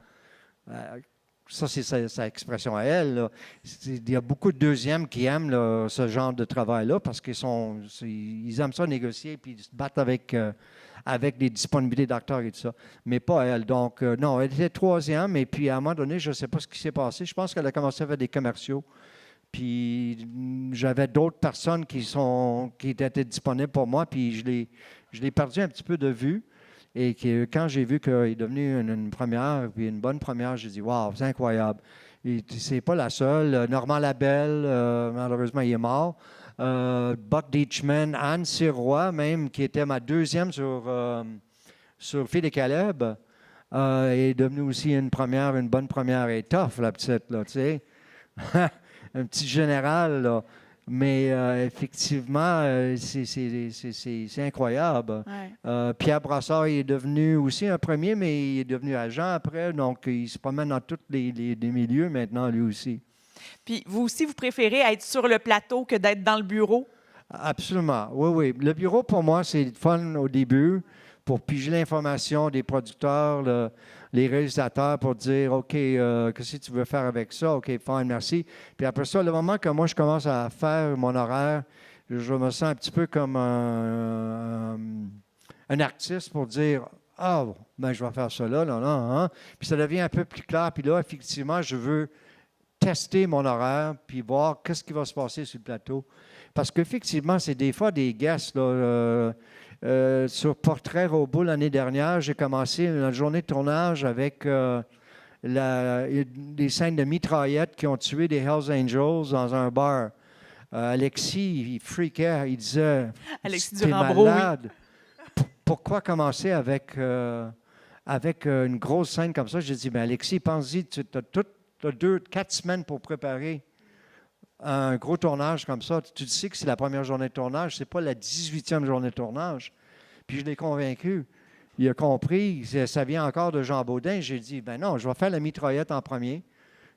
Ça, c'est sa expression à elle. Là. Il y a beaucoup de deuxièmes qui aiment là, ce genre de travail-là parce ils aiment ça négocier puis ils se battent avec des disponibilités d'acteurs et tout ça. Mais pas elle. Donc, non, elle était troisième. Et puis, à un moment donné, je ne sais pas ce qui s'est passé. Je pense qu'elle a commencé à faire des commerciaux. Puis, j'avais d'autres personnes qui étaient disponibles pour moi. Puis, je l'ai perdu un petit peu de vue. Et quand j'ai vu qu'il est devenu une première, puis une bonne première, j'ai dit « Wow, c'est incroyable ». c'est pas la seule. Normand Labelle, malheureusement, il est mort. Buck Deachman, Anne Sirois, même, qui était ma deuxième sur Fille de Caleb, est devenue aussi une bonne première et tough, la petite, là, tu sais. Un petit général, là. Mais effectivement, c'est incroyable. Ouais. Pierre Brassard il est devenu aussi un premier, mais il est devenu agent après. Donc, il se promène dans tous les milieux maintenant, lui aussi. Puis vous aussi, vous préférez être sur le plateau que d'être dans le bureau? Absolument. Oui, oui. Le bureau, pour moi, c'est fun au début pour piger l'information des producteurs, les réalisateurs pour dire OK, qu'est-ce que tu veux faire avec ça? OK, fine, merci. Puis après ça, le moment que moi, je commence à faire mon horaire, je me sens un petit peu comme un artiste pour dire ah, ben, je vais faire ça là, là, là. Hein? Puis ça devient un peu plus clair. Puis là, effectivement, je veux tester mon horaire puis voir qu'est-ce qui va se passer sur le plateau. Parce qu'effectivement, c'est des fois des guests. Là, sur Portrait Robot l'année dernière, j'ai commencé une journée de tournage avec des scènes de mitraillettes qui ont tué des Hells Angels dans un bar. Alexis, il freakait, il disait Alexis t'es Durand-Bro, malade. Pourquoi commencer avec une grosse scène comme ça? J'ai dit, mais Alexis, pense-y, tu as 4 semaines pour préparer un gros tournage comme ça. Tu sais que c'est la première journée de tournage, c'est pas la 18e journée de tournage. Puis je l'ai convaincu. Il a compris, ça vient encore de Jean Baudin. J'ai dit, ben non, je vais faire la mitraillette en premier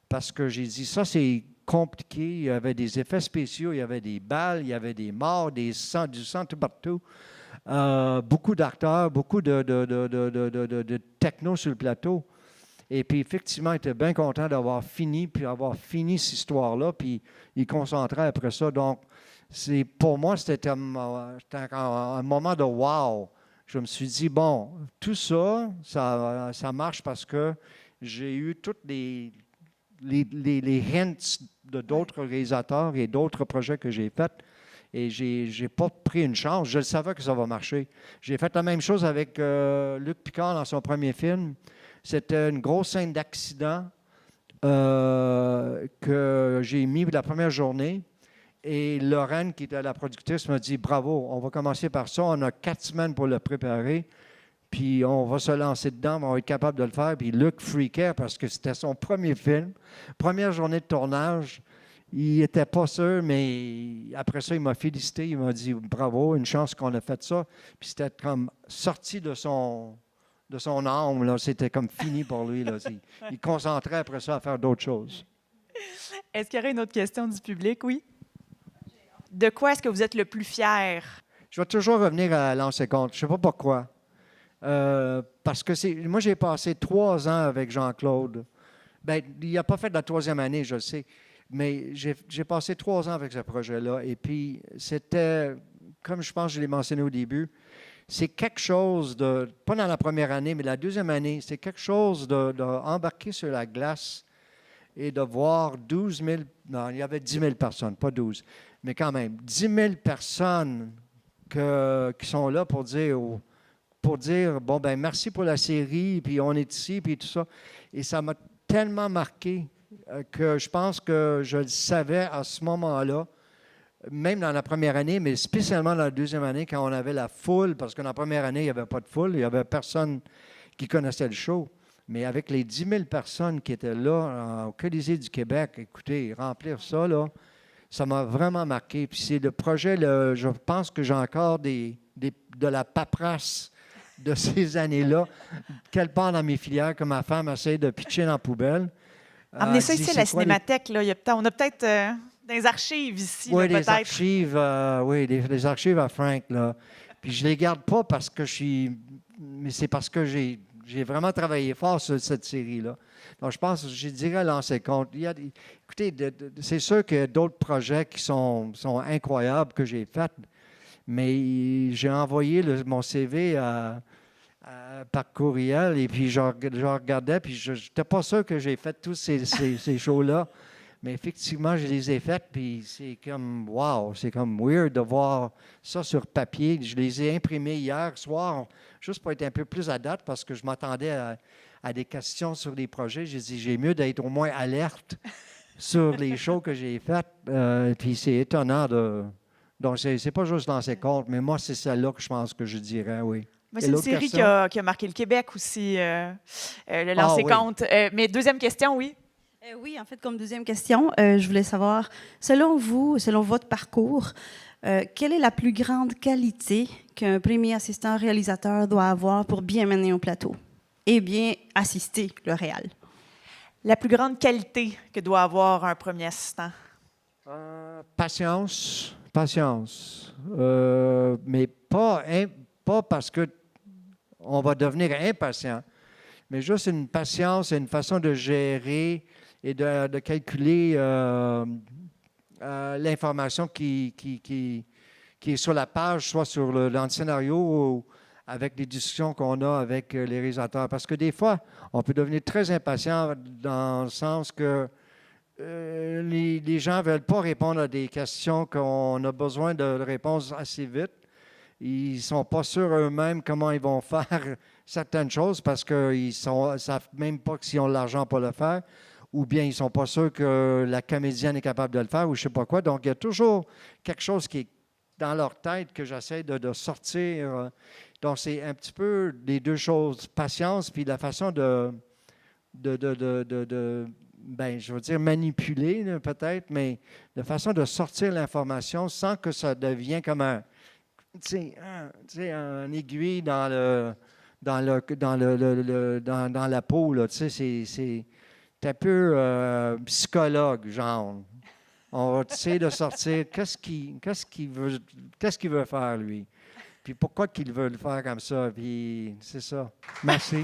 parce que j'ai dit, ça c'est compliqué. Il y avait des effets spéciaux, il y avait des balles, il y avait des morts, du sang tout partout. Beaucoup d'acteurs, beaucoup de techno sur le plateau. Et puis, effectivement, il était bien content d'avoir fini cette histoire-là, puis il concentrait après ça. Donc, pour moi, c'était un moment de wow. Je me suis dit, bon, tout ça, ça marche parce que j'ai eu toutes les hints de d'autres réalisateurs et d'autres projets que j'ai faits. Et je n'ai pas pris une chance. Je le savais que ça va marcher. J'ai fait la même chose avec Luc Picard dans son premier film. C'était une grosse scène d'accident que j'ai mis la première journée. Et Lorraine, qui était la productrice, m'a dit « Bravo, on va commencer par ça. On a 4 semaines pour le préparer. Puis on va se lancer dedans, on va être capable de le faire. » Puis Luc freakait parce que c'était son premier film, première journée de tournage. Il n'était pas sûr, mais après ça, il m'a félicité. Il m'a dit « Bravo, une chance qu'on a fait ça. » Puis c'était comme sorti de son âme. Là. C'était comme fini pour lui. Là. Il concentrait après ça à faire d'autres choses. Est-ce qu'il y aurait une autre question du public? Oui? De quoi est-ce que vous êtes le plus fier? Je vais toujours revenir à Lancer compte. Je ne sais pas pourquoi. Parce que moi, j'ai passé 3 ans avec Jean-Claude. Bien, il n'a pas fait de la 3e année, je le sais. Mais j'ai passé 3 ans avec ce projet-là. Et puis, c'était, comme je pense que je l'ai mentionné au début, c'est quelque chose de, pas dans la première année, mais la 2e année, c'est quelque chose d'embarquer sur la glace et de voir 12 000, non, il y avait 10 000 personnes, pas 12, mais quand même, 10 000 personnes qui sont là pour dire, bon, ben merci pour la série, puis on est ici, puis tout ça. Et ça m'a tellement marqué que je pense que je le savais à ce moment-là, même dans la première année, mais spécialement dans la 2e année, quand on avait la foule, parce que dans la première année, il n'y avait pas de foule, il n'y avait personne qui connaissait le show. Mais avec les 10 000 personnes qui étaient là au Colisée du Québec, écoutez, remplir ça, là, ça m'a vraiment marqué. Puis c'est le projet, je pense que j'ai encore de la paperasse de ces années-là, qu'elle part dans mes filières, que ma femme essaie de pitcher dans la poubelle. Emmenez ça ici à la Cinémathèque. Là. On a peut-être des archives ici. Oui, là, des archives, des archives à Frank. Là. Puis je ne les garde pas parce que mais c'est parce que j'ai vraiment travaillé fort sur cette série-là. Donc, je pense, je dirais lancer compte. Écoutez, c'est sûr qu'il y a d'autres projets qui sont incroyables que j'ai faits, mais j'ai envoyé mon CV par courriel et puis je regardais, puis je n'étais pas sûr que j'ai fait tous ces shows-là. Mais effectivement, je les ai faites, puis c'est comme, wow, c'est comme weird de voir ça sur papier. Je les ai imprimés hier soir, juste pour être un peu plus à date, parce que je m'attendais à des questions sur les projets, j'ai dit, j'ai mieux d'être au moins alerte sur les shows que j'ai faites. Puis c'est étonnant de... Donc, c'est pas juste lancer compte, mais moi, c'est celle-là que je pense que je dirais, oui. Mais c'est une série qui a marqué le Québec aussi, le lancer compte. Mais deuxième question, oui. Oui, en fait, comme deuxième question, je voulais savoir, selon vous, selon votre parcours, quelle est la plus grande qualité qu'un premier assistant réalisateur doit avoir pour bien mener un plateau et bien assister le réal? La plus grande qualité que doit avoir un premier assistant? Patience. Mais pas parce qu'on va devenir impatient, mais juste une patience et une façon de gérer et de calculer l'information qui est sur la page, soit dans le scénario ou avec les discussions qu'on a avec les réalisateurs. Parce que des fois, on peut devenir très impatient dans le sens que les gens ne veulent pas répondre à des questions qu'on a besoin de réponses assez vite. Ils ne sont pas sûrs eux-mêmes comment ils vont faire certaines choses parce qu'ils ne savent même pas s'ils ont l'argent pour le faire, ou bien ils ne sont pas sûrs que la comédienne est capable de le faire, ou je ne sais pas quoi. Donc, il y a toujours quelque chose qui est dans leur tête que j'essaie de sortir. Donc, c'est un petit peu les deux choses, patience, puis la façon je veux dire manipuler là, peut-être, mais la façon de sortir l'information sans que ça devienne comme un aiguille dans la peau. Là, c'est un peu psychologue, genre. On va essayer de sortir qu'est-ce qu'il veut faire, lui. Puis pourquoi qu'il veut le faire comme ça. Puis c'est ça. Merci.